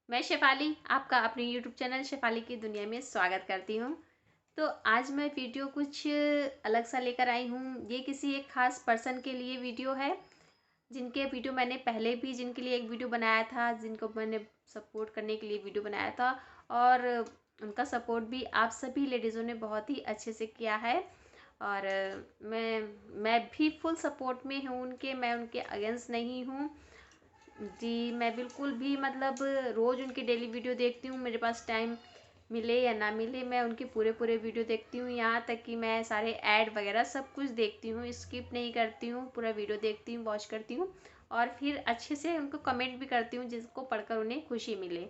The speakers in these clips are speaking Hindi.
मैं शेफाली आपका अपने YouTube चैनल शेफाली की दुनिया में स्वागत करती हूँ। तो आज मैं वीडियो कुछ अलग सा लेकर आई हूँ। ये किसी एक ख़ास पर्सन के लिए वीडियो है, जिनके वीडियो मैंने पहले भी जिनके लिए एक वीडियो बनाया था, जिनको मैंने सपोर्ट करने के लिए वीडियो बनाया था और उनका सपोर्ट भी आप सभी लेडीज़ों ने बहुत ही अच्छे से किया है। और मैं भी फुल सपोर्ट में हूँ उनके, मैं उनके अगेंस्ट नहीं हूँ जी। मैं बिल्कुल भी मतलब रोज़ उनकी डेली वीडियो देखती हूँ, मेरे पास टाइम मिले या ना मिले मैं उनके पूरे पूरे वीडियो देखती हूँ। यहाँ तक कि मैं सारे ऐड वगैरह सब कुछ देखती हूँ, स्किप नहीं करती हूँ, पूरा वीडियो देखती हूँ, वॉच करती हूँ और फिर अच्छे से उनको कमेंट भी करती हूँ जिसको पढ़कर उन्हें खुशी मिले।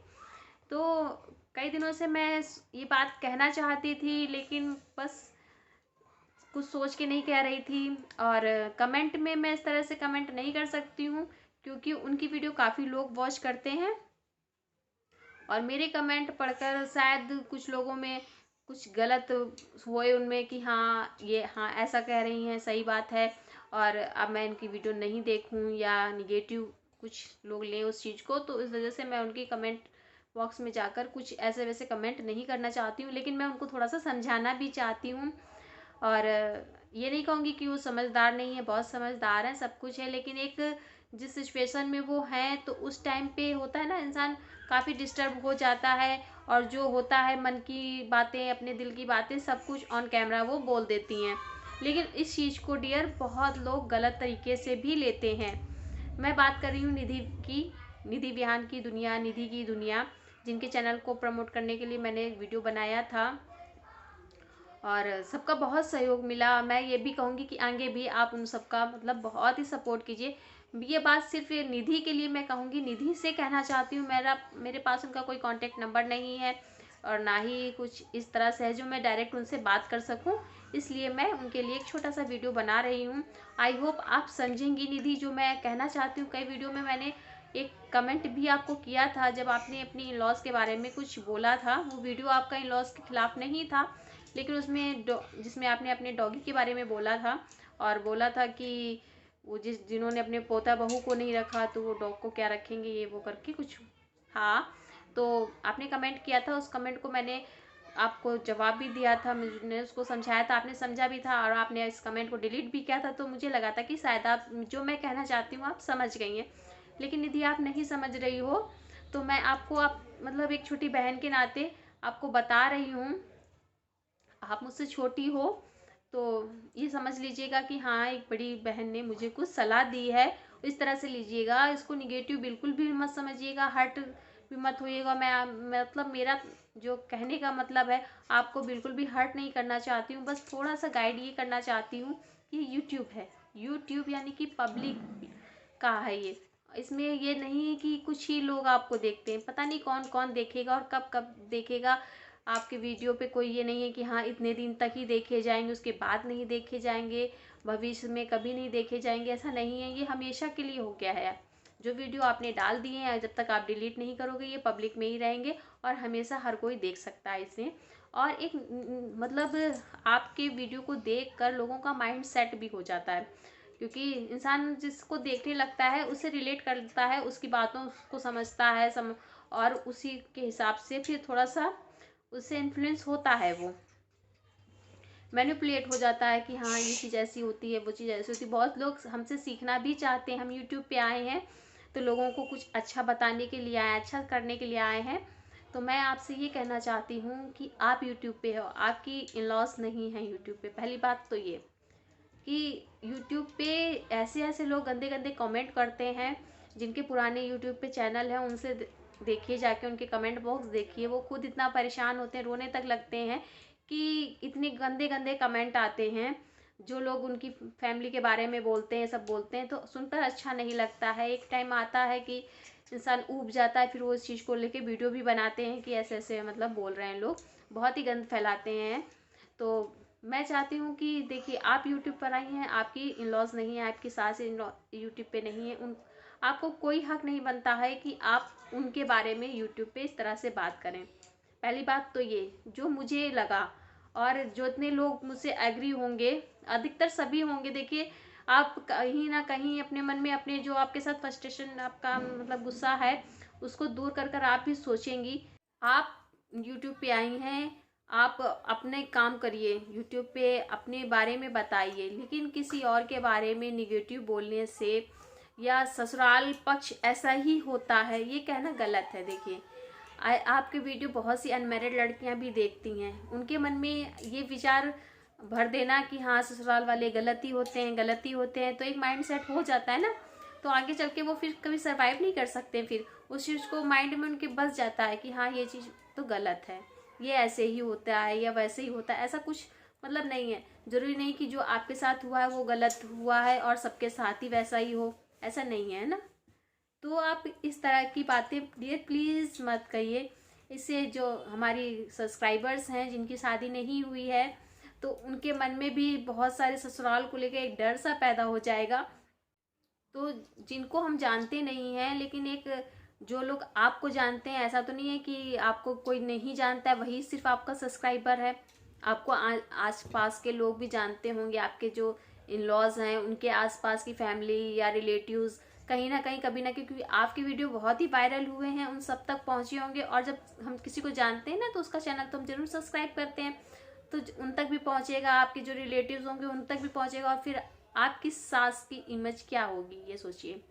तो कई दिनों से मैं ये बात कहना चाहती थी, लेकिन बस कुछ सोच के नहीं कह रही थी। और कमेंट में मैं इस तरह से कमेंट नहीं कर सकती हूँ, क्योंकि उनकी वीडियो काफ़ी लोग वॉच करते हैं और मेरे कमेंट पढ़कर शायद कुछ लोगों में कुछ गलत हुए उनमें कि हाँ ये हाँ ऐसा कह रही हैं, सही बात है, और अब मैं इनकी वीडियो नहीं देखूं या निगेटिव कुछ लोग लें उस चीज़ को। तो इस वजह से मैं उनकी कमेंट बॉक्स में जाकर कुछ ऐसे वैसे कमेंट नहीं करना चाहती हूँ, लेकिन मैं उनको थोड़ा सा समझाना भी चाहती हूँ। और ये नहीं कहूँगी कि वो समझदार नहीं है, बहुत समझदार हैं, सब कुछ है, लेकिन एक जिस सिचुएशन में वो हैं तो उस टाइम पे होता है ना, इंसान काफ़ी डिस्टर्ब हो जाता है और जो होता है मन की बातें, अपने दिल की बातें सब कुछ ऑन कैमरा वो बोल देती हैं। लेकिन इस चीज़ को डियर बहुत लोग गलत तरीके से भी लेते हैं। मैं बात कर रही हूँ निधि की, निधि विहान की दुनिया, निधि की दुनिया, जिनके चैनल को प्रमोट करने के लिए मैंने एक वीडियो बनाया था और सबका बहुत सहयोग मिला। मैं ये भी कहूँगी कि आगे भी आप उन सबका मतलब बहुत ही सपोर्ट कीजिए। ये बात सिर्फ ये निधि के लिए मैं कहूँगी, निधि से कहना चाहती हूँ। मेरे पास उनका कोई कांटेक्ट नंबर नहीं है और ना ही कुछ इस तरह से है जो मैं डायरेक्ट उनसे बात कर सकूँ, इसलिए मैं उनके लिए एक छोटा सा वीडियो बना रही हूँ। आई होप आप समझेंगी निधि जो मैं कहना चाहती हूँ। कई वीडियो में मैंने एक कमेंट भी आपको किया था जब आपने अपनी इन लॉज के बारे में कुछ बोला था। वो वीडियो आपका इन लॉज के खिलाफ नहीं था, लेकिन उसमें जिसमें आपने अपने डॉगी के बारे में बोला था और बोला था कि वो जिन्होंने अपने पोता बहू को नहीं रखा तो वो डॉग को क्या रखेंगे, ये वो करके कुछ। हाँ, तो आपने कमेंट किया था, उस कमेंट को मैंने आपको जवाब भी दिया था, मैंने उसको समझाया था, आपने समझा भी था और आपने इस कमेंट को डिलीट भी किया था। तो मुझे लगा था कि शायद आप जो मैं कहना चाहती हूँ आप समझ गई हैं, लेकिन यदि आप नहीं समझ रही हो तो मैं आपको आप मतलब एक छोटी बहन के नाते आपको बता रही हूँ। आप मुझसे छोटी हो तो ये समझ लीजिएगा कि हाँ एक बड़ी बहन ने मुझे कुछ सलाह दी है, इस तरह से लीजिएगा इसको। निगेटिव बिल्कुल भी मत समझिएगा, हर्ट भी मत होइएगा। मतलब मेरा जो कहने का मतलब है, आपको बिल्कुल भी हर्ट नहीं करना चाहती हूँ, बस थोड़ा सा गाइड ये करना चाहती हूँ कि यूट्यूब है, यूट्यूब यानी कि पब्लिक का है ये। इसमें ये नहीं है कि कुछ ही लोग आपको देखते हैं, पता नहीं कौन कौन देखेगा और कब कब देखेगा आपके वीडियो पे। कोई ये नहीं है कि हाँ इतने दिन तक ही देखे जाएंगे, उसके बाद नहीं देखे जाएंगे, भविष्य में कभी नहीं देखे जाएंगे, ऐसा नहीं है। ये हमेशा के लिए हो गया है। जो वीडियो आपने डाल दिए हैं जब तक आप डिलीट नहीं करोगे ये पब्लिक में ही रहेंगे और हमेशा हर कोई देख सकता है इसे। और एक मतलब आपके वीडियो को देख कर लोगों का माइंड सेट भी हो जाता है, क्योंकि इंसान जिसको देखने लगता है उससे रिलेट करता है, उसकी बातों को समझता है और उसी के हिसाब से फिर थोड़ा सा उससे इन्फ्लुएंस होता है, वो मैनिपुलेट हो जाता है कि हाँ ये चीज़ ऐसी होती है, वो चीज़ ऐसी होती है। बहुत लोग हमसे सीखना भी चाहते हैं, हम यूट्यूब पे आए हैं तो लोगों को कुछ अच्छा बताने के लिए आए, अच्छा करने के लिए आए हैं। तो मैं आपसे ये कहना चाहती हूँ कि आप यूट्यूब पे हो, आपकी इन लॉस नहीं है यूट्यूब पे। पहली बात तो ये कि यूट्यूब पे ऐसे ऐसे लोग गंदे गंदे कमेंट करते हैं, जिनके पुराने यूट्यूब पे चैनल हैं उनसे देखिए, जाके उनके कमेंट बॉक्स देखिए, वो खुद इतना परेशान होते हैं, रोने तक लगते हैं कि इतने गंदे गंदे कमेंट आते हैं। जो लोग उनकी फैमिली के बारे में बोलते हैं, सब बोलते हैं, तो सुनकर अच्छा नहीं लगता है। एक टाइम आता है कि इंसान ऊब जाता है, फिर वो इस चीज़ को लेके वीडियो भी बनाते हैं कि ऐसे ऐसे मतलब बोल रहे हैं लोग, बहुत ही गंद फैलाते हैं। तो मैं चाहती हूँ कि देखिए आप यूट्यूब पर आई हैं, आपकी इन लॉज नहीं है, आपकी सास इन यूट्यूब पे नहीं है, उन आपको कोई हक नहीं बनता है कि आप उनके बारे में यूट्यूब पे इस तरह से बात करें। पहली बात तो ये जो मुझे लगा, और जो इतने लोग मुझसे एग्री होंगे, अधिकतर सभी होंगे। देखिए आप कहीं ना कहीं अपने मन में अपने जो आपके साथ फ्रस्ट्रेशन आपका मतलब गुस्सा है उसको दूर कर कर आप भी सोचेंगी। आप यूट्यूब पे आई हैं, आप अपने काम करिए, यूट्यूब पे अपने बारे में बताइए, लेकिन किसी और के बारे में निगेटिव बोलने से या ससुराल पक्ष ऐसा ही होता है, ये कहना गलत है। देखिए आपके वीडियो बहुत सी अनमैरिड लड़कियां भी देखती हैं, उनके मन में ये विचार भर देना कि हाँ ससुराल वाले गलती होते हैं, तो एक माइंड सेट हो जाता है ना, तो आगे चल के वो फिर कभी सर्वाइव नहीं कर सकते। फिर उस चीज़ को माइंड में उनके बस जाता है कि हाँ ये चीज़ तो गलत है, ये ऐसे ही होता है या वैसे ही होता है। ऐसा कुछ मतलब नहीं है, जरूरी नहीं कि जो आपके साथ हुआ है वो गलत हुआ है और सबके साथ ही वैसा ही हो, ऐसा नहीं है ना। तो आप इस तरह की बातें डियर प्लीज़ मत कहिए। इससे जो हमारी सब्सक्राइबर्स हैं जिनकी शादी नहीं हुई है, तो उनके मन में भी बहुत सारे ससुराल को लेकर एक डर सा पैदा हो जाएगा। तो जिनको हम जानते नहीं हैं, लेकिन एक जो लोग आपको जानते हैं, ऐसा तो नहीं है कि आपको कोई नहीं जानता है वही सिर्फ आपका सब्सक्राइबर है। आपको आस पास के लोग भी जानते होंगे, आपके जो इन लॉज हैं उनके आसपास की फैमिली या रिलेटिव्स कहीं ना कहीं कभी ना, क्योंकि आपके वीडियो बहुत ही वायरल हुए हैं, उन सब तक पहुंचे होंगे। और जब हम किसी को जानते हैं ना, तो उसका चैनल तो हम जरूर सब्सक्राइब करते हैं, तो उन तक भी पहुंचेगा, आपके जो रिलेटिव्स होंगे उन तक भी पहुंचेगा। और फिर आपकी सास की इमेज क्या होगी ये सोचिए।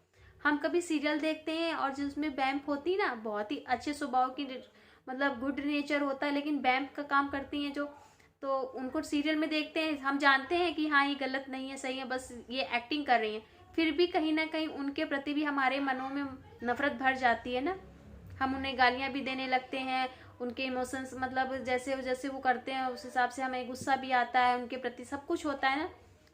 हम कभी सीरियल देखते हैं और जिसमें वैम्प होती ना, बहुत ही अच्छे स्वभाव की, मतलब गुड नेचर होता है, लेकिन वैम्प का काम करती हैं जो, तो उनको सीरियल में देखते हैं, हम जानते हैं कि हाँ ये गलत नहीं है, सही है, बस ये एक्टिंग कर रही हैं, फिर भी कहीं ना कहीं उनके प्रति भी हमारे मनों में नफरत भर जाती है ना। हम उन्हें गालियां भी देने लगते हैं, उनके इमोशंस मतलब जैसे जैसे वो करते हैं उस हिसाब से हमें गुस्सा भी आता है उनके प्रति, सब कुछ होता है ना।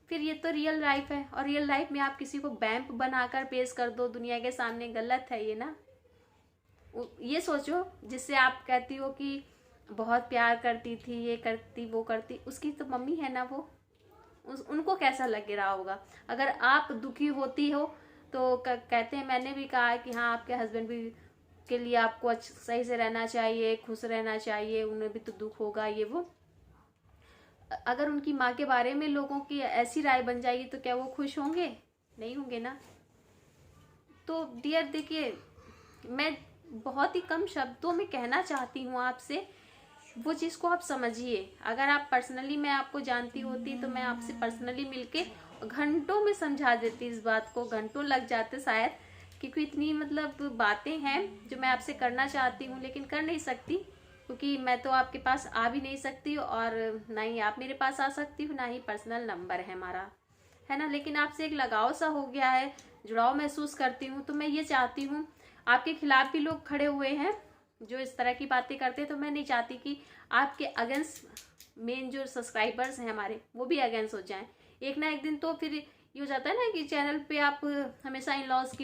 फिर ये तो रियल लाइफ है, और रियल लाइफ में आप किसी को वैम्प बनाकर पेश कर दो दुनिया के सामने, गलत है ये ना। ये सोचो जिससे आप कहती हो कि बहुत प्यार करती थी, ये करती वो करती, उसकी तो मम्मी है ना वो, उनको कैसा लग रहा होगा। अगर आप दुखी होती हो तो कहते हैं, मैंने भी कहा है कि हाँ आपके हस्बैंड भी के लिए आपको सही से रहना चाहिए, खुश रहना चाहिए, उन्हें भी तो दुख होगा ये वो। अगर उनकी माँ के बारे में लोगों की ऐसी राय बन जाएगी तो क्या वो खुश होंगे? नहीं होंगे ना। तो डियर देखिए, मैं बहुत ही कम शब्दों में कहना चाहती हूँ आपसे, वो चीज़ को आप समझिए। अगर आप पर्सनली, मैं आपको जानती होती तो मैं आपसे पर्सनली मिलके घंटों में समझा देती इस बात को, घंटों लग जाते शायद, क्योंकि इतनी मतलब बातें हैं जो मैं आपसे करना चाहती हूँ लेकिन कर नहीं सकती, क्योंकि मैं तो आपके पास आ भी नहीं सकती और ना ही आप मेरे पास आ सकती हो, ना ही पर्सनल नंबर है हमारा, है ना। लेकिन आपसे एक लगाव सा हो गया है, जुड़ाव महसूस करती हूँ, तो मैं ये चाहती हूँ, आपके खिलाफ भी लोग खड़े हुए हैं जो इस तरह की बातें करते हैं, तो मैं नहीं चाहती कि आपके अगेंस्ट मेन जो सब्सक्राइबर्स हैं हमारे वो भी अगेंस्ट हो जाएं। एक ना एक दिन तो फिर ये हो जाता है ना कि चैनल पे आप हमेशा इन लॉज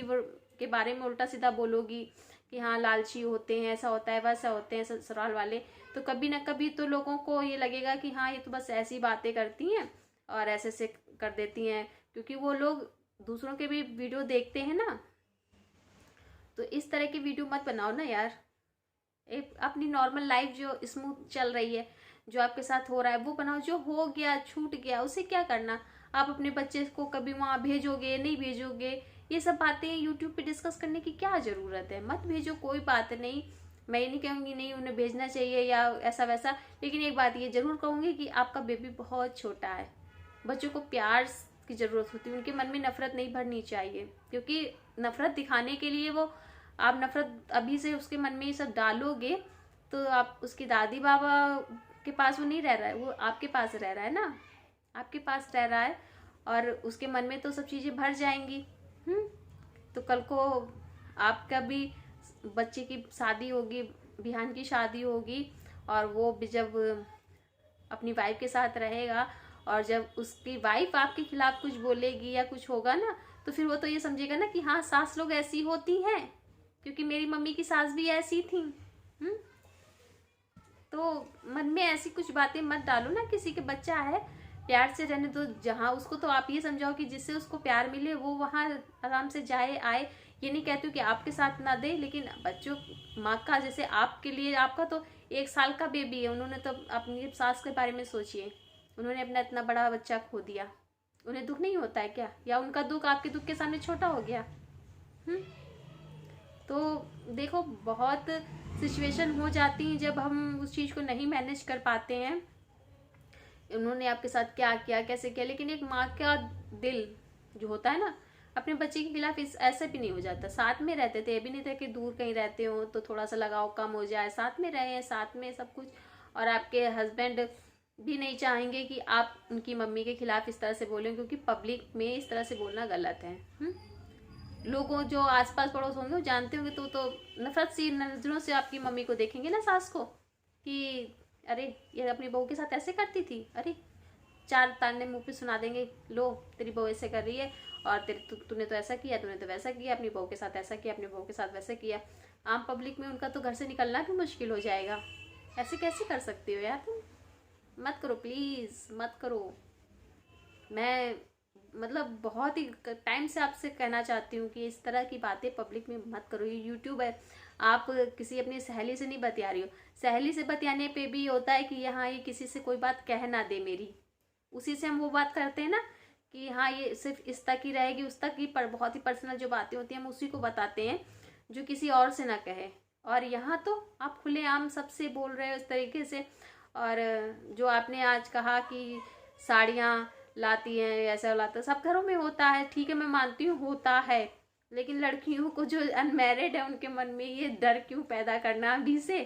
के बारे में उल्टा सीधा बोलोगी कि हाँ लालची होते हैं, ऐसा होता है वैसा होते हैं ससुराल वाले, तो कभी ना कभी तो लोगों को ये लगेगा कि हाँ ये तो बस ऐसी बातें करती हैं और ऐसे से कर देती हैं, क्योंकि वो लोग दूसरों के भी वीडियो देखते हैं ना। तो इस तरह की वीडियो मत बनाओ ना यार। एक अपनी नॉर्मल लाइफ जो स्मूथ चल रही है, जो आपके साथ हो रहा है वो बनाओ। जो हो गया छूट गया उसे क्या करना, आप अपने बच्चे को कभी वहाँ भेजोगे नहीं भेजोगे, ये सब बातें यूट्यूब पे डिस्कस करने की क्या ज़रूरत है। मत भेजो, कोई बात नहीं, मैं ये नहीं कहूँगी नहीं उन्हें भेजना चाहिए या ऐसा वैसा, लेकिन एक बात ये ज़रूर कहूँगी कि आपका बेबी बहुत छोटा है, बच्चों को प्यार की ज़रूरत होती है, उनके मन में नफरत नहीं भरनी चाहिए, क्योंकि नफरत दिखाने के लिए वो, आप नफरत अभी से उसके मन में ये सब डालोगे तो आप उसकी दादी बाबा के पास वो नहीं रह रहा है, वो आपके पास रह रहा है ना, आपके पास रह रहा है, और उसके मन में तो सब चीज़ें भर जाएंगी। तो कल को आपका भी बच्चे की शादी होगी, बिहान की शादी होगी, और वो भी जब अपनी वाइफ के साथ रहेगा और जब उसकी वाइफ आपके खिलाफ कुछ बोलेगी या कुछ होगा ना, तो फिर वो तो ये समझेगा ना कि हाँ सास लोग ऐसी होती हैं, क्योंकि मेरी मम्मी की सास भी ऐसी थी। तो मन में ऐसी कुछ बातें मत डालो ना, किसी के बच्चा है प्यार से रहने दो, जहाँ उसको तो आप ये समझाओ कि जिससे उसको प्यार मिले वो वहाँ आराम से जाए आए। ये नहीं कहती हूँ कि आपके साथ ना दे, लेकिन बच्चों माँ का, जैसे आपके लिए, आपका तो 1 साल का बेबी है, उन्होंने तो अपनी सास के बारे में सोचिए, उन्होंने अपना इतना बड़ा बच्चा खो दिया, उन्हें दुख नहीं होता है क्या, या उनका दुख आपके दुख के सामने छोटा हो गया? तो देखो बहुत सिचुएशन हो जाती हैं जब हम उस चीज़ को नहीं मैनेज कर पाते हैं, उन्होंने आपके साथ क्या किया कैसे किया, लेकिन एक माँ का दिल जो होता है ना, अपने बच्चे के खिलाफ इस ऐसे भी नहीं हो जाता। साथ में रहते थे, ये भी नहीं था कि दूर कहीं रहते हो तो थोड़ा सा लगाव कम हो जाए, साथ में रहे हैं, साथ में सब कुछ। और आपके हस्बैंड भी नहीं चाहेंगे कि आप उनकी मम्मी के खिलाफ इस तरह से बोलें, क्योंकि पब्लिक में इस तरह से बोलना गलत है। लोगों जो आसपास पड़ोस होंगे वो जानते होंगे, तो नफरत सी नजरों से आपकी मम्मी को देखेंगे ना, सास को, कि अरे ये अपनी बहू के साथ ऐसे करती थी, अरे चार ताने मुंह पे सुना देंगे, लो तेरी बहू ऐसे कर रही है, और तेरे तूने तो ऐसा किया, तूने तो वैसा किया, अपनी बहू के साथ ऐसा किया, अपनी बहू के साथ वैसा किया। आम पब्लिक में उनका तो घर से निकलना भी मुश्किल हो जाएगा। ऐसे कैसे कर सकती हो यार तुम? मत करो प्लीज़, मत करो। मैं मतलब बहुत ही टाइम से आपसे कहना चाहती हूँ कि इस तरह की बातें पब्लिक में मत करो। ये यूट्यूब है, आप किसी अपनी सहेली से नहीं बतिया रही हो। सहेली से बतियाने पे भी होता है कि यहाँ ये किसी से कोई बात कह ना दे मेरी, उसी से हम वो बात करते हैं ना कि हाँ ये सिर्फ इस तक ही रहेगी, उस तक ही पर बहुत ही पर्सनल जो बातें होती हैं हम उसी को बताते हैं जो किसी और से ना कहे। और यहाँ तो आप खुलेआम सबसे बोल रहे हो इस तरीके से। और जो आपने आज कहा कि साड़ियाँ लाती हैं, ऐसा लाता, सब घरों में होता है, ठीक है मैं मानती हूँ होता है, लेकिन लड़कियों को जो अनमैरिड है उनके मन में ये डर क्यों पैदा करना अभी से?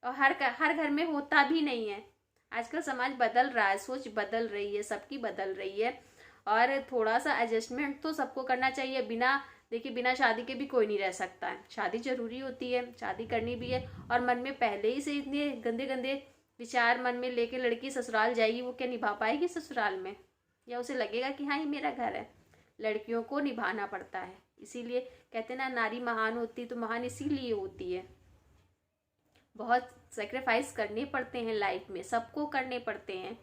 और हर घर में होता भी नहीं है। आजकल समाज बदल रहा है, सोच बदल रही है, सबकी बदल रही है, और थोड़ा सा एडजस्टमेंट तो सबको करना चाहिए। देखिए बिना शादी के भी कोई नहीं रह सकता है, शादी जरूरी होती है, शादी करनी भी है। और मन में पहले ही से इतने गंदे गंदे विचार मन में लेके लड़की ससुराल जाएगी, वो क्या निभा पाएगी ससुराल में? या उसे लगेगा कि हाँ ये मेरा घर है? लड़कियों को निभाना पड़ता है, इसीलिए कहते ना नारी महान होती, तो महान इसीलिए होती है। बहुत सेक्रीफाइस करने पड़ते हैं लाइफ में, सबको करने पड़ते हैं,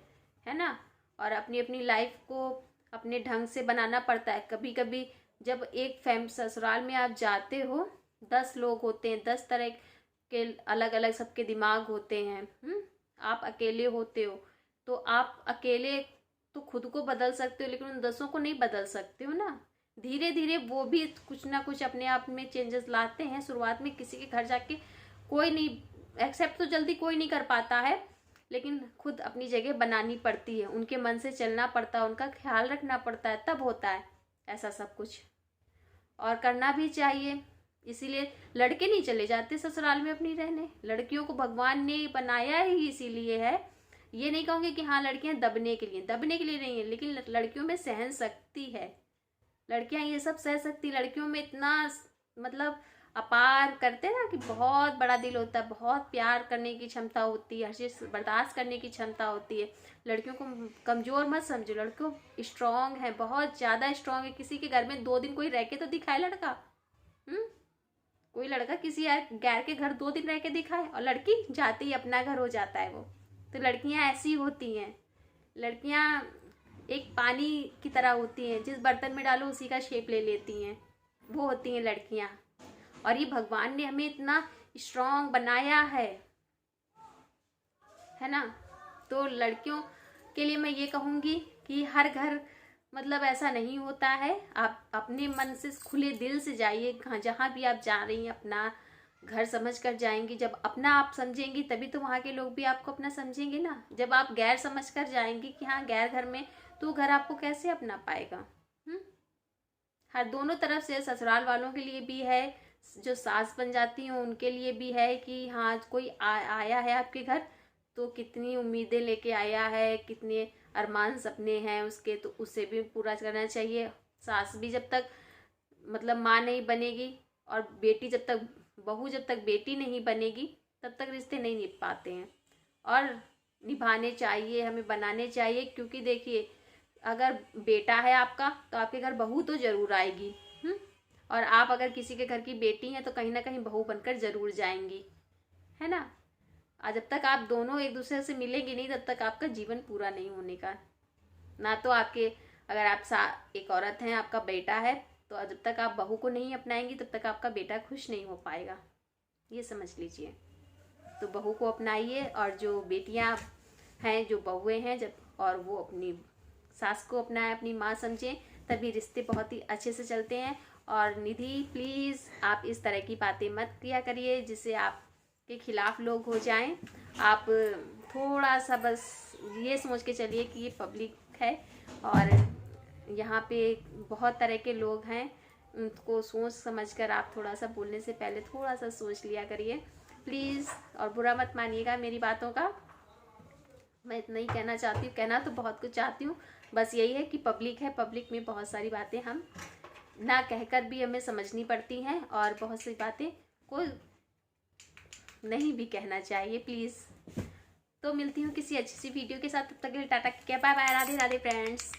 है ना। और अपनी अपनी लाइफ को अपने ढंग से बनाना पड़ता है। कभी कभी जब एक ससुराल में आप जाते हो, 10 लोग होते हैं, 10 तरह के अलग अलग सबके दिमाग होते हैं। आप अकेले होते हो, तो आप अकेले तो खुद को बदल सकते हो, लेकिन उन 10 को नहीं बदल सकते हो ना। धीरे धीरे वो भी कुछ ना कुछ अपने आप में चेंजेस लाते हैं। शुरुआत में किसी के घर जाके कोई नहीं एक्सेप्ट तो जल्दी कोई नहीं कर पाता है, लेकिन खुद अपनी जगह बनानी पड़ती है, उनके मन से चलना पड़ता है, उनका ख्याल रखना पड़ता है, तब होता है ऐसा सब कुछ। और करना भी चाहिए। इसीलिए लड़के नहीं चले जाते ससुराल में अपनी रहने, लड़कियों को भगवान ने बनाया ही इसीलिए है। ये नहीं कहूँगी कि हाँ लड़कियां दबने के लिए नहीं है, लेकिन लड़कियों में सहन शक्ति है, लड़कियां ये सब सह सकती। लड़कियों में इतना मतलब अपार करते हैं ना कि बहुत बड़ा दिल होता है, बहुत प्यार करने की क्षमता होती है, हर चीज़ बर्दाश्त करने की क्षमता होती है। लड़कियों को कमज़ोर मत समझो, लड़कियों स्ट्रांग है, बहुत ज़्यादा स्ट्रांग है। किसी के घर में 2 दिन कोई रह के तो दिखाए लड़का, कोई लड़का किसी गैर के घर 2 दिन रह के दिखाए, और लड़की जाते ही अपना घर हो जाता है वो। तो लड़कियां ऐसी होती हैं, लड़कियां एक पानी की तरह होती हैं, जिस बर्तन में डालो उसी का शेप ले लेती हैं, वो होती हैं लड़कियां। और ये भगवान ने हमें इतना स्ट्रांग बनाया है ना। तो लड़कियों के लिए मैं ये कहूँगी कि हर घर मतलब ऐसा नहीं होता है। आप अपने मन से खुले दिल से जाइए, जहाँ भी आप जा रही हैं अपना घर समझ कर जाएंगी। जब अपना आप समझेंगी तभी तो वहाँ के लोग भी आपको अपना समझेंगे ना। जब आप गैर समझ कर जाएंगी कि हाँ गैर घर में, तो घर आपको कैसे अपना पाएगा? हर दोनों तरफ से, ससुराल वालों के लिए भी है, जो सास बन जाती हैं उनके लिए भी है कि हाँ कोई आया है आपके घर तो कितनी उम्मीदें लेके आया है, कितने अरमान सपने हैं उसके, तो उसे भी पूरा करना चाहिए। सास भी जब तक मतलब माँ नहीं बनेगी, और बेटी जब तक बहू जब तक बेटी नहीं बनेगी, तब तक रिश्ते नहीं निभ पाते हैं। और निभाने चाहिए, हमें बनाने चाहिए, क्योंकि देखिए अगर बेटा है आपका तो आपके घर बहू तो जरूर आएगी। और आप अगर किसी के घर की बेटी हैं तो कहीं ना कहीं बहू बनकर जरूर जाएंगी, है ना। और जब तक आप दोनों एक दूसरे से मिलेंगे नहीं, तब तक आपका जीवन पूरा नहीं होने का ना। तो आपके अगर आप एक औरत हैं, आपका बेटा है, तो जब तक आप बहू को नहीं अपनाएंगी तब तक आपका बेटा खुश नहीं हो पाएगा, ये समझ लीजिए। तो बहू को अपनाइए, और जो बेटियां हैं, जो बहुएं हैं, जब और वो अपनी सास को अपनाएं, अपनी माँ समझें, तभी रिश्ते बहुत ही अच्छे से चलते हैं। और निधि प्लीज़ आप इस तरह की बातें मत किया करिए जिससे आपके खिलाफ लोग हो जाएं। आप थोड़ा सा बस ये सोच के चलिए कि ये पब्लिक है और यहाँ पे बहुत तरह के लोग हैं, उनको सोच समझ कर आप थोड़ा सा बोलने से पहले थोड़ा सा सोच लिया करिए प्लीज़। और बुरा मत मानिएगा मेरी बातों का, मैं इतना ही कहना चाहती हूँ। कहना तो बहुत कुछ चाहती हूँ, बस यही है कि पब्लिक है, पब्लिक में बहुत सारी बातें हम ना कहकर भी हमें समझनी पड़ती हैं और बहुत सी बातें को नहीं भी कहना चाहिए प्लीज़। तो मिलती हूँ किसी अच्छी सी वीडियो के साथ, तब तक के लिए tata, bye bye, Radhe Radhe friends.